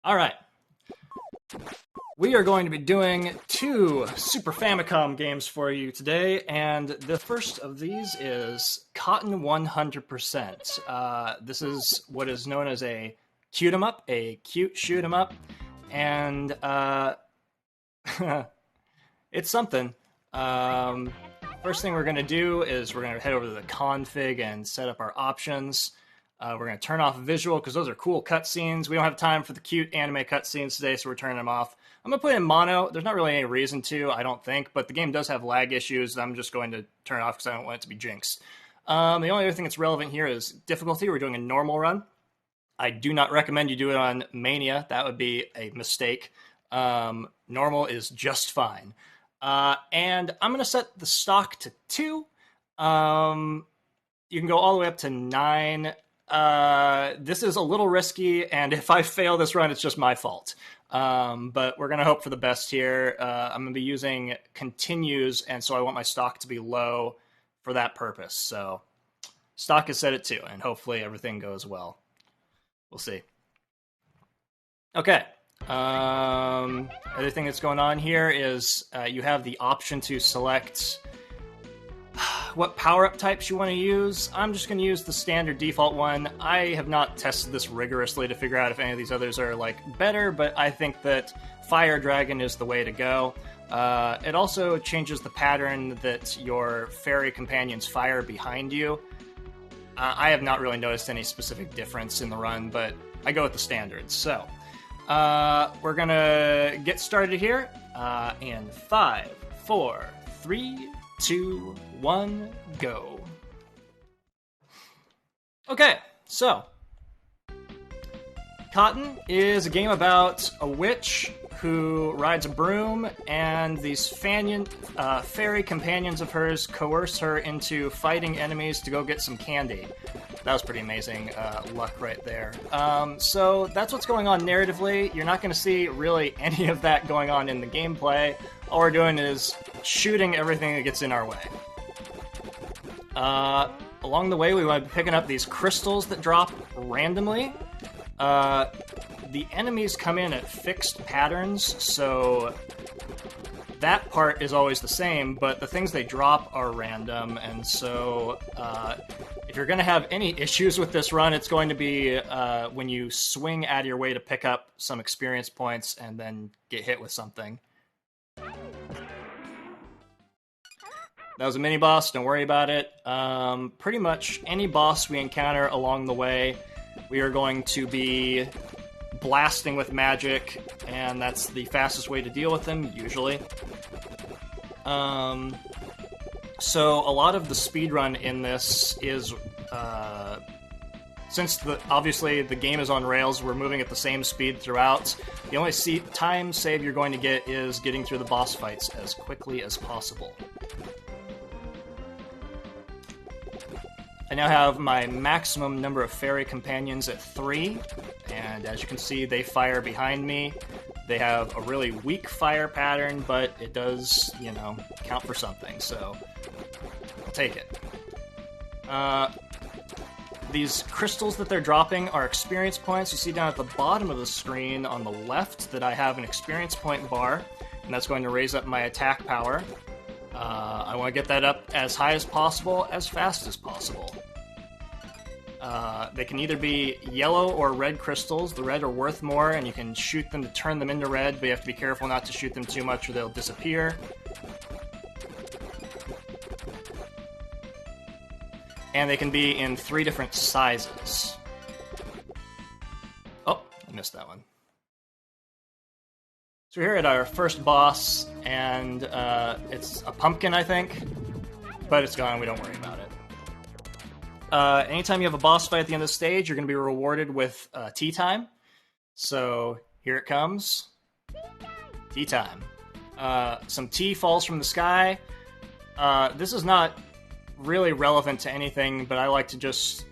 All right. We are going to be doing two Super Famicom games for you today, and the first of these is Cotton 100%. This is what is known as a cute 'em up, a cute shoot 'em up, and it's something. First thing we're going to do is we're going to head over to the config and set up our options. We're going to turn off visual because those are cool cutscenes. We don't have time for the cute anime cutscenes today, so we're turning them off. I'm going to put in mono. There's not really any reason to, I don't think, but the game does have lag issues. I'm just going to turn it off because I don't want it to be jinxed. The only other thing that's relevant here is difficulty. We're doing a normal run. I do not recommend you do it on Mania. That would be a mistake. Normal is just fine. And I'm going to set the stock to 2. You can go all the way up to 9. This is a little risky, and if I fail this run, it's just my fault. But we're going to hope for the best here. I'm going to be using continues, and so I want my stock to be low for that purpose. So stock is set at 2, and hopefully everything goes well. We'll see. Okay. Other thing that's going on here is you have the option to select what power-up types you want to use. I'm just going to use the standard default one. I have not tested this rigorously to figure out if any of these others are better, but I think that Fire Dragon is the way to go. It also changes the pattern that your fairy companions fire behind you. I have not really noticed any specific difference in the run, but I go with the standards. So we're going to get started here in 5, 4, 3, 2, 1, go. Okay, so Cotton is a game about a witch who rides a broom, and these fairy companions of hers coerce her into fighting enemies to go get some candy. That was pretty amazing luck right there. So that's what's going on narratively. You're not going to see really any of that going on in the gameplay. All we're doing is shooting everything that gets in our way. Along the way, we want to be picking up these crystals that drop randomly. The enemies come in at fixed patterns, so that part is always the same, but the things they drop are random, and so if you're going to have any issues with this run, it's going to be when you swing out of your way to pick up some experience points and then get hit with something. That was a mini-boss, don't worry about it. Pretty much any boss we encounter along the way, we are going to be blasting with magic, and that's the fastest way to deal with them, usually. So a lot of the speedrun in this is, since obviously the game is on rails, we're moving at the same speed throughout. The only time save you're going to get is getting through the boss fights as quickly as possible. I now have my maximum number of fairy companions at 3, and as you can see, they fire behind me. They have a really weak fire pattern, but it does, count for something, so I'll take it. These crystals that they're dropping are experience points. You see down at the bottom of the screen on the left that I have an experience point bar, and that's going to raise up my attack power. I want to get that up as high as possible, as fast as possible. They can either be yellow or red crystals. The red are worth more, and you can shoot them to turn them into red, but you have to be careful not to shoot them too much or they'll disappear. And they can be in 3 different sizes. Oh, I missed that one. So we're here at our first boss, and it's a pumpkin, I think, but it's gone, we don't worry about it. Anytime you have a boss fight at the end of the stage, you're going to be rewarded with tea time. So here it comes. Tea time. Some tea falls from the sky. This is not really relevant to anything, but I like to just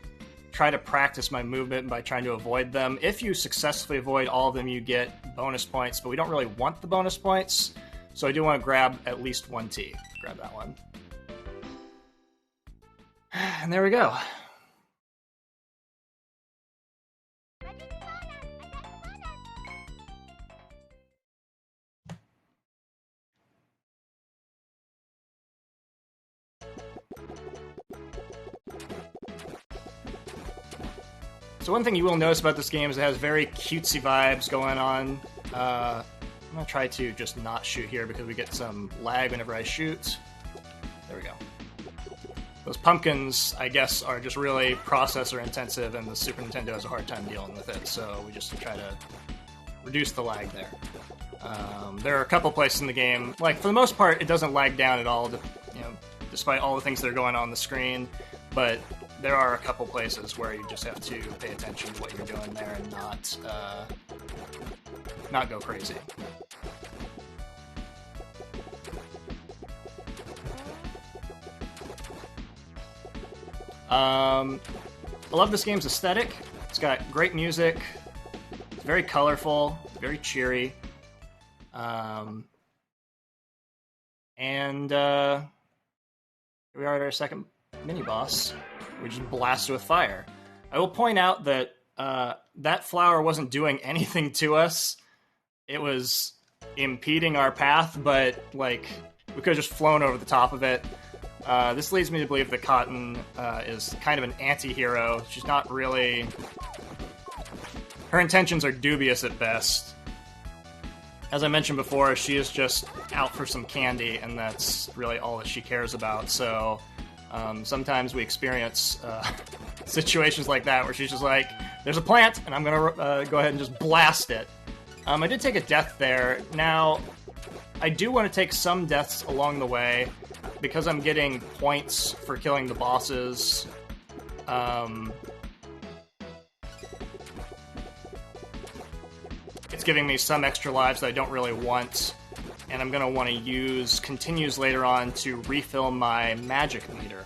try to practice my movement by trying to avoid them. If you successfully avoid all of them, you get bonus points, but we don't really want the bonus points, so I do want to grab at least 1 tea. Grab that one. And there we go. So one thing you will notice about this game is it has very cutesy vibes going on. I'm going to try to just not shoot here because we get some lag whenever I shoot. There we go. Those pumpkins, I guess, are just really processor intensive, and the Super Nintendo has a hard time dealing with it, so we just try to reduce the lag there. There are a couple places in the game, like, for the most part, it doesn't lag down at all, despite all the things that are going on the screen, but there are a couple places where you just have to pay attention to what you're doing there and not go crazy. I love this game's aesthetic. It's got great music. It's very colorful, very cheery. And here we are at our second mini-boss. We just blasted with fire. I will point out that that flower wasn't doing anything to us. It was impeding our path, but like we could have just flown over the top of it. This leads me to believe that Cotton is kind of an anti-hero. She's not really... Her intentions are dubious at best. As I mentioned before, she is just out for some candy, and that's really all that she cares about. So sometimes we experience situations like that where she's just like, there's a plant, and I'm going to go ahead and just blast it. I did take a death there. Now, I do want to take some deaths along the way, because I'm getting points for killing the bosses. It's giving me some extra lives that I don't really want, and I'm going to want to use continues later on to refill my magic meter.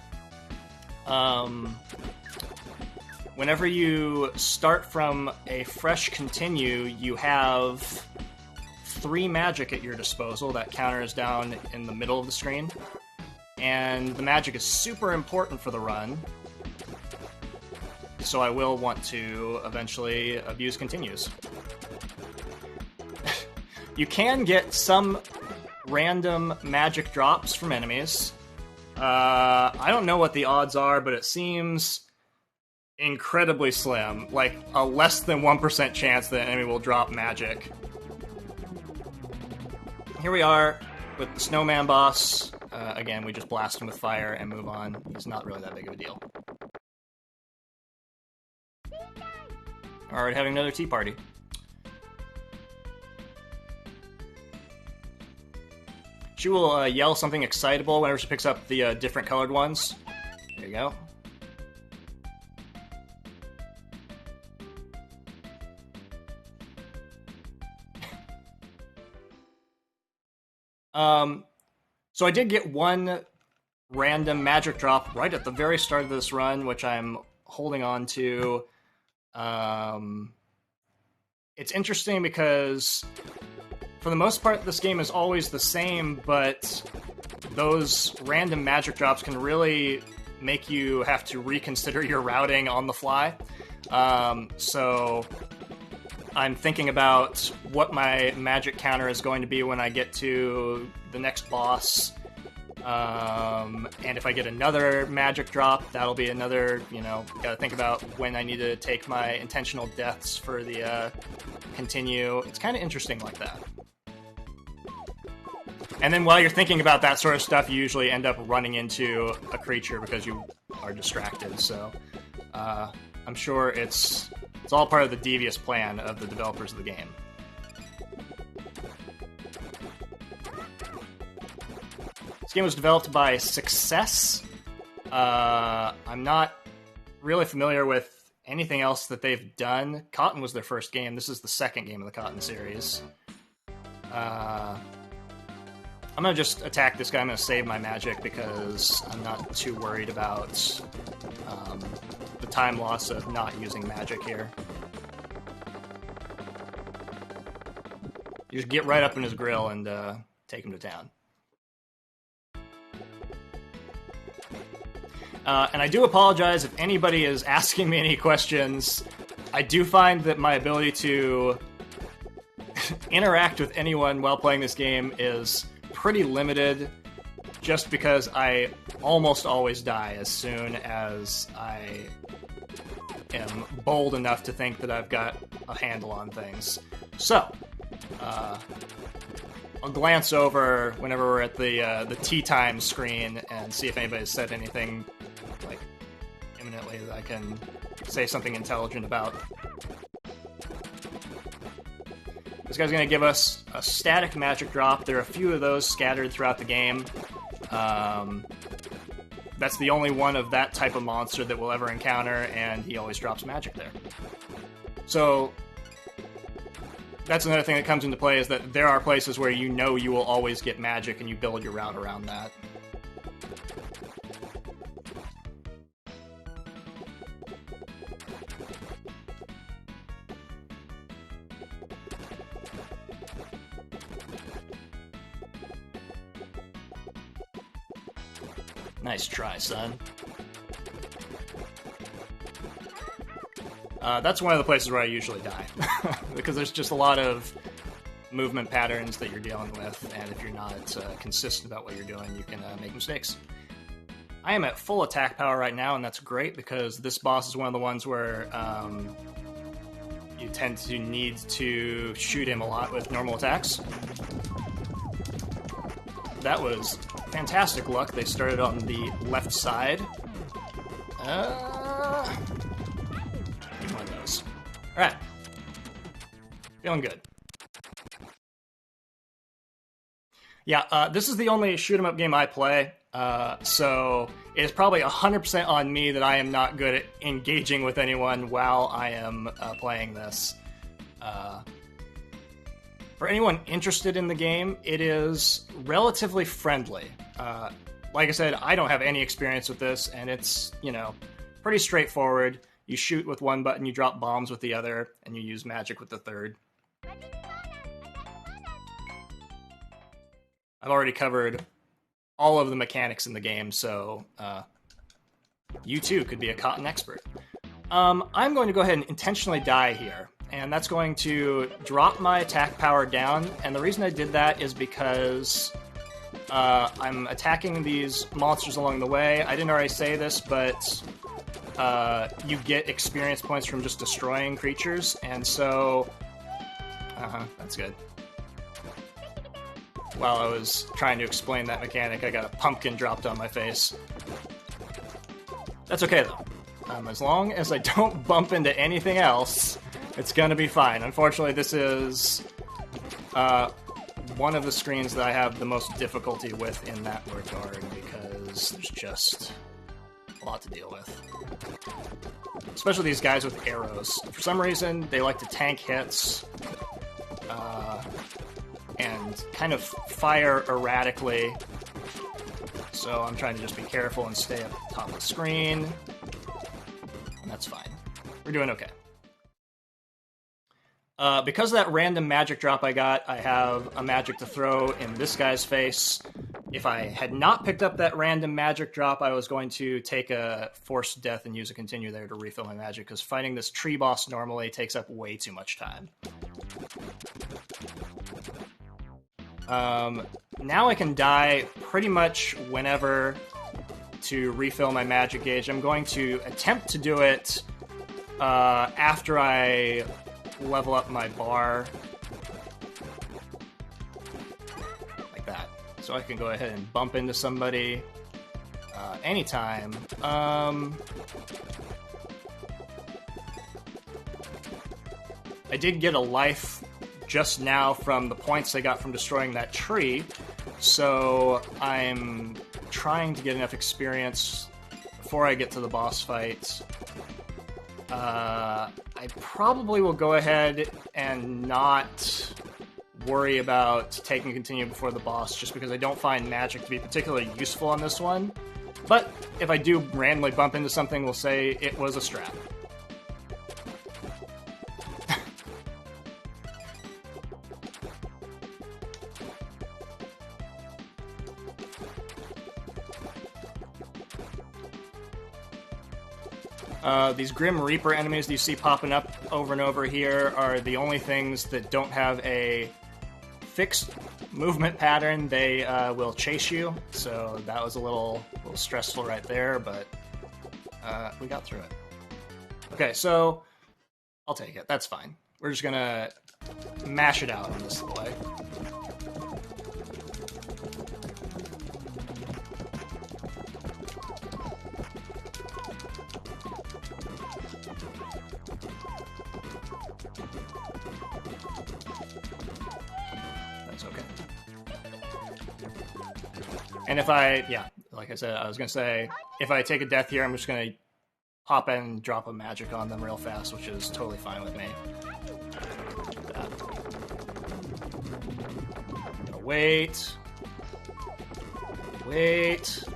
Whenever you start from a fresh continue, you have 3 magic at your disposal. That counter is down in the middle of the screen. And the magic is super important for the run, so I will want to eventually abuse continues. You can get some random magic drops from enemies. I don't know what the odds are, but it seems incredibly slim. Like, a less than 1% chance that an enemy will drop magic. Here we are with the Snowman Boss. Again, we just blast him with fire and move on. He's not really that big of a deal. Alright, having another tea party. She will yell something excitable whenever she picks up the different colored ones. There you go. So I did get one random magic drop right at the very start of this run, which I'm holding on to. It's interesting because for the most part, this game is always the same, but those random magic drops can really make you have to reconsider your routing on the fly. So I'm thinking about what my magic counter is going to be when I get to the next boss. And if I get another magic drop, that'll be another, gotta think about when I need to take my intentional deaths for the continue. It's kind of interesting like that. And then while you're thinking about that sort of stuff, you usually end up running into a creature because you are distracted. So I'm sure it's all part of the devious plan of the developers of the game. This game was developed by Success. I'm not really familiar with anything else that they've done. Cotton was their first game. This is the second game of the Cotton series. I'm going to just attack this guy. I'm going to save my magic because I'm not too worried about the time loss of not using magic here. You just get right up in his grill and take him to town. And I do apologize if anybody is asking me any questions. I do find that my ability to interact with anyone while playing this game is pretty limited, just because I almost always die as soon as I am bold enough to think that I've got a handle on things. So, I'll glance over whenever we're at the tea time screen and see if anybody's said anything like imminently that I can say something intelligent about. This guy's going to give us a static magic drop. There are a few of those scattered throughout the game. That's the only one of that type of monster that we'll ever encounter, and he always drops magic there. So that's another thing that comes into play, is that there are places where you know you will always get magic, and you build your route around that. Nice try, son. That's one of the places where I usually die, because there's just a lot of movement patterns that you're dealing with, and if you're not consistent about what you're doing, you can make mistakes. I am at full attack power right now, and that's great, because this boss is one of the ones where you tend to need to shoot him a lot with normal attacks. That was fantastic luck. They started on the left side. Need one of those. Alright. Feeling good. Yeah, this is the only shoot-'em-up game I play, so it is probably 100% on me that I am not good at engaging with anyone while I am playing this. For anyone interested in the game, it is relatively friendly. Like I said, I don't have any experience with this, and it's, you know, pretty straightforward. You shoot with one button, you drop bombs with the other, and you use magic with the third. I've already covered all of the mechanics in the game, so you too could be a cotton expert. I'm going to go ahead and intentionally die here, and that's going to drop my attack power down, and the reason I did that is because I'm attacking these monsters along the way. I didn't already say this, but you get experience points from just destroying creatures, and so... that's good. While I was trying to explain that mechanic, I got a pumpkin dropped on my face. That's okay, though. As long as I don't bump into anything else, it's gonna be fine. Unfortunately, this is one of the screens that I have the most difficulty with in that regard, because there's just a lot to deal with. Especially these guys with arrows. For some reason, they like to tank hits, and kind of fire erratically. So I'm trying to just be careful and stay up top of the screen. And that's fine. We're doing okay. Because of that random magic drop I got, I have a magic to throw in this guy's face. If I had not picked up that random magic drop, I was going to take a forced death and use a continue there to refill my magic, because fighting this tree boss normally takes up way too much time. Now I can die pretty much whenever to refill my magic gauge. I'm going to attempt to do it after I level up my bar. Like that. So I can go ahead and bump into somebody anytime. I did get a life just now from the points I got from destroying that tree, so I'm trying to get enough experience before I get to the boss fight. I probably will go ahead and not worry about taking a continue before the boss, just because I don't find magic to be particularly useful on this one. But if I do randomly bump into something, we'll say it was a strat. These Grim Reaper enemies that you see popping up over and over here are the only things that don't have a fixed movement pattern. They will chase you, so that was a little stressful right there, but we got through it. Okay, so I'll take it. That's fine. We're just gonna mash it out on this boy. That's okay. And if yeah, like I said, I was gonna say, if I take a death here, I'm just gonna hop in and drop a magic on them real fast, which is totally fine with me. Wait. Wait. So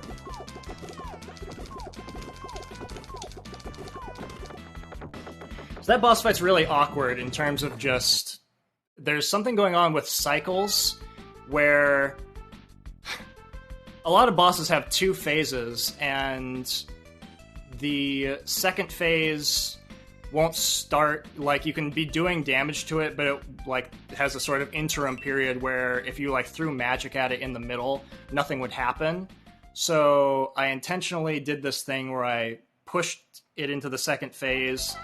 that boss fight's really awkward in terms of just... There's something going on with cycles where a lot of bosses have 2 phases, and the second phase won't start, like, you can be doing damage to it, but it, like, has a sort of interim period where if you, like, threw magic at it in the middle, nothing would happen. So I intentionally did this thing where I pushed it into the second phase.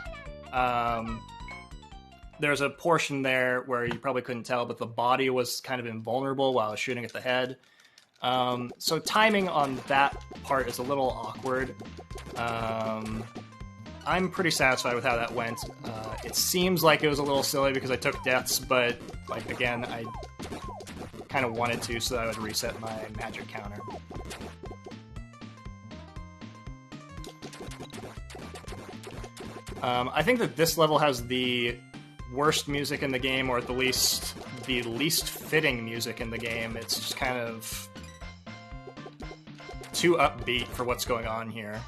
There's a portion there where you probably couldn't tell, but the body was kind of invulnerable while I was shooting at the head. So timing on that part is a little awkward. I'm pretty satisfied with how that went. It seems like it was a little silly because I took deaths, but, like, again, I kind of wanted to so that I would reset my magic counter. I think that this level has the worst music in the game, or at the least fitting music in the game. It's just kind of too upbeat for what's going on here.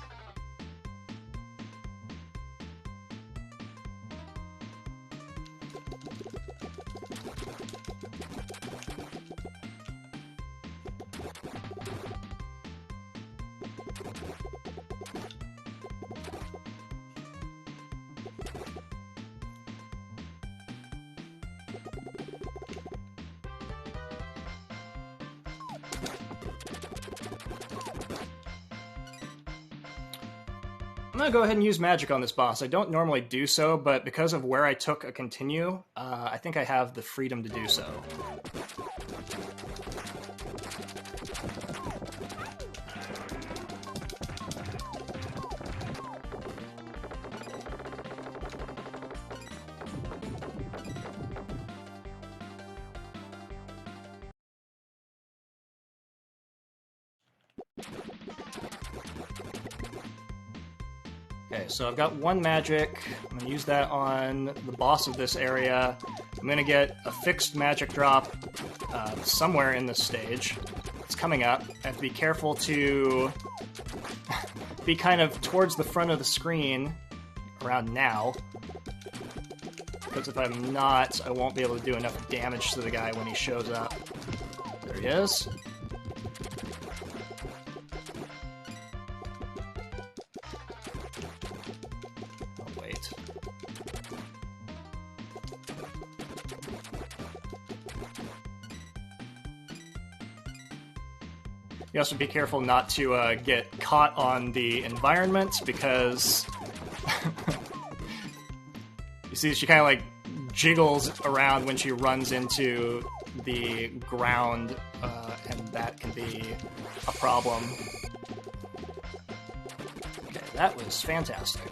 I'm gonna go ahead and use magic on this boss. I don't normally do so, but because of where I took a continue, I think I have the freedom to do so. Okay, so I've got 1 magic. I'm going to use that on the boss of this area. I'm going to get a fixed magic drop somewhere in this stage. It's coming up. I have to be careful to be kind of towards the front of the screen around now. Because if I'm not, I won't be able to do enough damage to the guy when he shows up. There he is. You also be careful not to get caught on the environment, because you see she kind of like jiggles around when she runs into the ground, and that can be a problem. Okay, that was fantastic.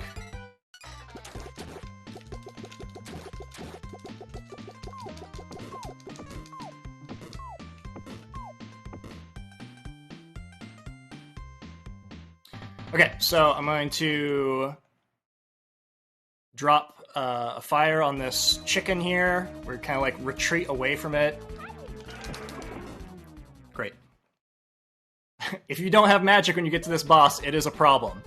Okay, so I'm going to drop a fire on this chicken here. We're kind of like retreat away from it. Great. If you don't have magic when you get to this boss, it is a problem.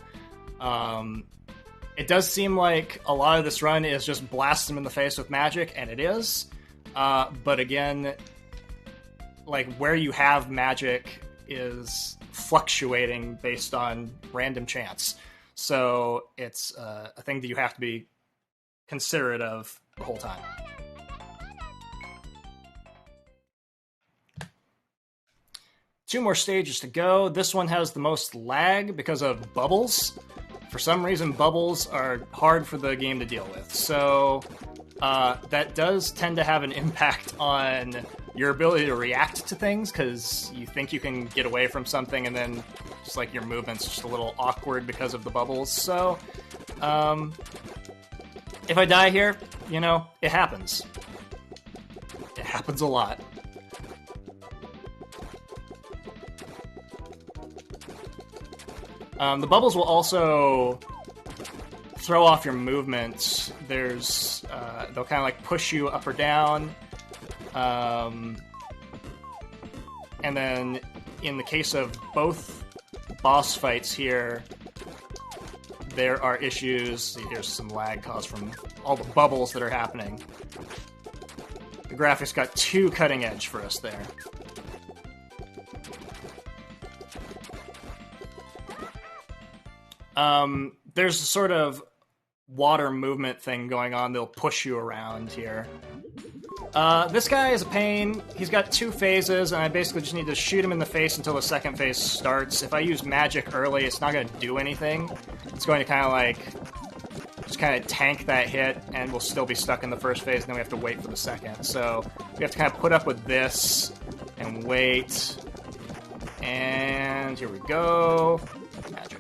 It does seem like a lot of this run is just blast them in the face with magic, and it is. But again, like where you have magic is fluctuating based on random chance. So it's a thing that you have to be considerate of the whole time. Two more stages to go. This one has the most lag because of bubbles. for some reason, bubbles are hard for the game to deal with. So that does tend to have an impact on your ability to react to things, because you think you can get away from something, and then just like your movement's just a little awkward because of the bubbles. So if I die here, you know, it happens. It happens a lot. The bubbles will also throw off your movement. There's they'll kind of like push you up or down, and then in the case of both boss fights here, there are issues. See, here's some lag caused from all the bubbles that are happening. The graphics got too cutting edge for us there. There's a sort of water movement thing going on. They'll push you around here. This guy is a pain. He's got 2 phases, and I basically just need to shoot him in the face until the second phase starts. If I use magic early, it's not going to do anything. It's going to kind of like just kind of tank that hit, and we'll still be stuck in the first phase, and then we have to wait for the second. So we have to kind of put up with this and wait. And here we go. Magic.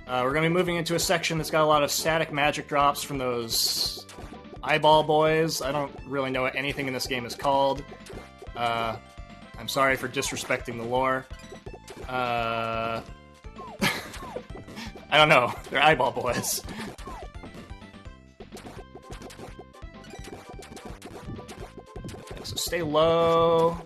We're going to be moving into a section that's got a lot of static magic drops from those eyeball boys. I don't really know what anything in this game is called. I'm sorry for disrespecting the lore. I don't know. They're eyeball boys. Okay, so stay low.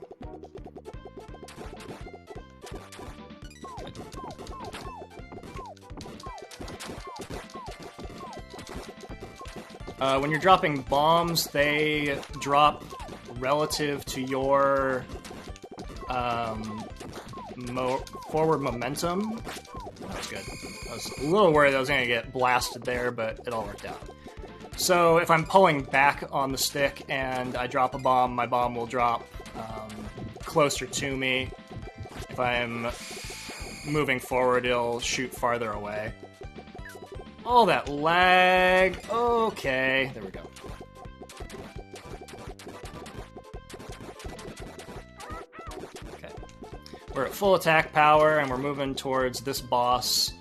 When you're dropping bombs, they drop relative to your forward momentum. That was good. I was a little worried I was going to get blasted there, but it all worked out. So if I'm pulling back on the stick and I drop a bomb, my bomb will drop closer to me. If I'm moving forward, it'll shoot farther away. All that lag. Okay, there we go. Okay. We're at full attack power, and we're moving towards this boss,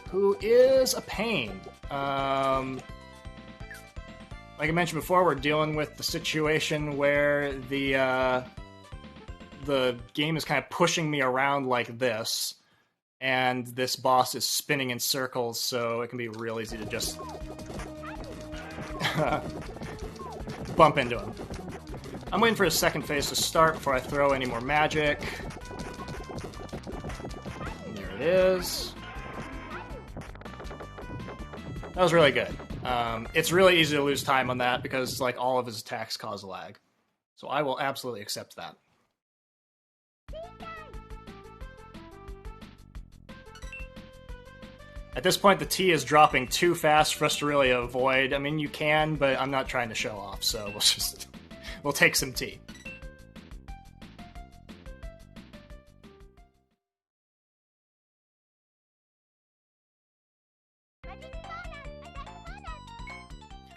who is a pain. Like I mentioned before, we're dealing with the situation where the game is kind of pushing me around like this. And this boss is spinning in circles, so it can be real easy to just bump into him. I'm waiting for his second phase to start before I throw any more magic. And there it is. That was really good. It's really easy to lose time on that because like all of his attacks cause lag. So I will absolutely accept that. At this point, the T is dropping too fast for us to really avoid. I mean, you can, but I'm not trying to show off, so we'll take some T.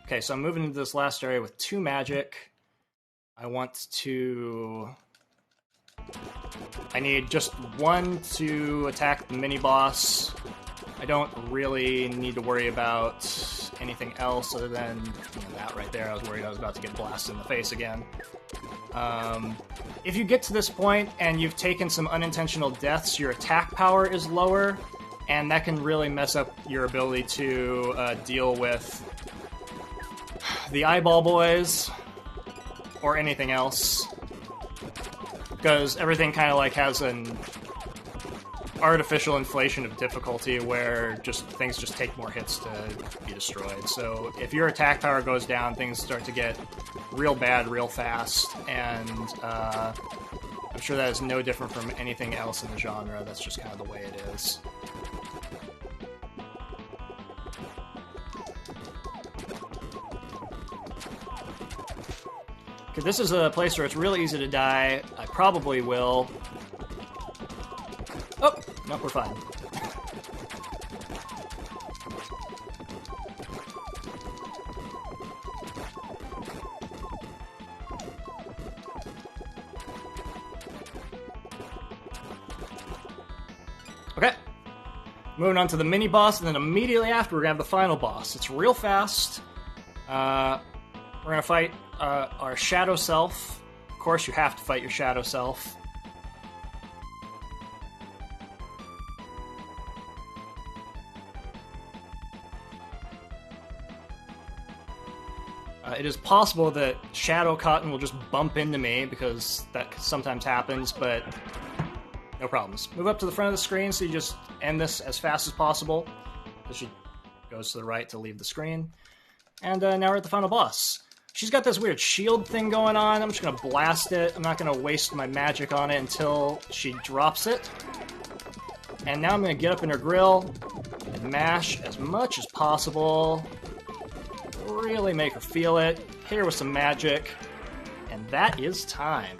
Okay, so I'm moving into this last area with 2 magic. I need just 1 to attack the mini-boss. I don't really need to worry about anything else other than that right there. I was worried I was about to get blasted in the face again. If you get to this point and you've taken some unintentional deaths, your attack power is lower, and that can really mess up your ability to deal with the eyeball boys or anything else. Because everything kind of like has an artificial inflation of difficulty where things just take more hits to be destroyed. So if your attack power goes down, things start to get real bad real fast, and I'm sure that is no different from anything else in the genre. That's just kind of the way it is. If this is a place where it's really easy to die, I probably will. Oh, no, we're fine. Okay. Moving on to the mini boss, and then immediately after we're gonna have the final boss. It's real fast. We're gonna fight our shadow self. Of course, you have to fight your shadow self. It is possible that Shadow Cotton will just bump into me, because that sometimes happens, but no problems. Move up to the front of the screen so you just end this as fast as possible. So she goes to the right to leave the screen. And now we're at the final boss. She's got this weird shield thing going on. I'm just going to blast it. I'm not going to waste my magic on it until she drops it. And now I'm going to get up in her grill and mash as much as possible. Really make her feel it. Hit her with some magic. And that is time.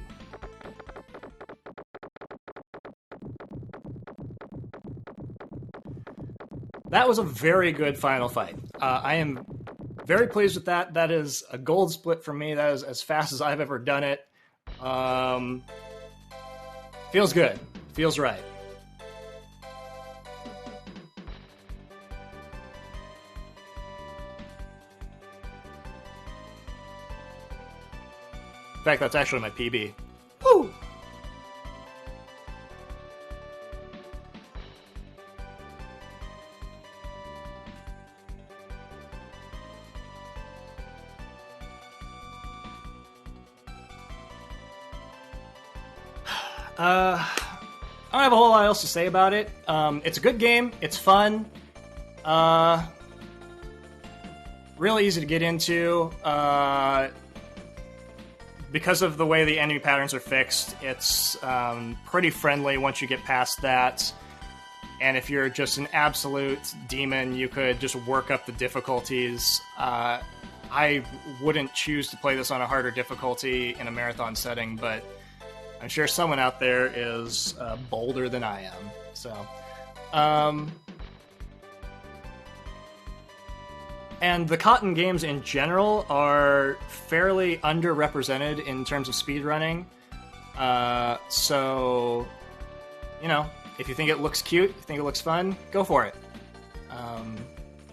That was a very good final fight. I am very pleased with that. That is a gold split for me. That is as fast as I've ever done it. Feels good. Feels right. In fact, that's actually my PB. Woo! I don't have a whole lot else to say about it. It's a good game. It's fun. Really easy to get into. Because of the way the enemy patterns are fixed, it's pretty friendly once you get past that. And if you're just an absolute demon, you could just work up the difficulties. I wouldn't choose to play this on a harder difficulty in a marathon setting, but I'm sure someone out there is bolder than I am. So, and the Cotton games in general are fairly underrepresented in terms of speedrunning. So, you know, if you think it looks cute, if you think it looks fun, go for it.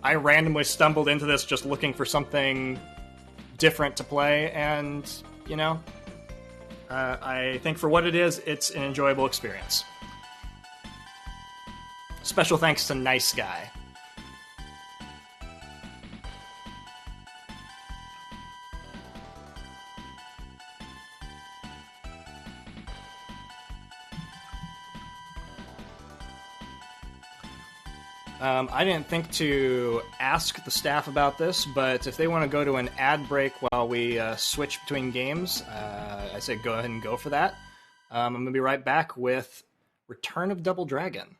I randomly stumbled into this just looking for something different to play, and, you know, I think for what it is, it's an enjoyable experience. Special thanks to Nice Guy. I didn't think to ask the staff about this, but if they want to go to an ad break while we switch between games, I say go ahead and go for that. I'm going to be right back with Return of Double Dragon.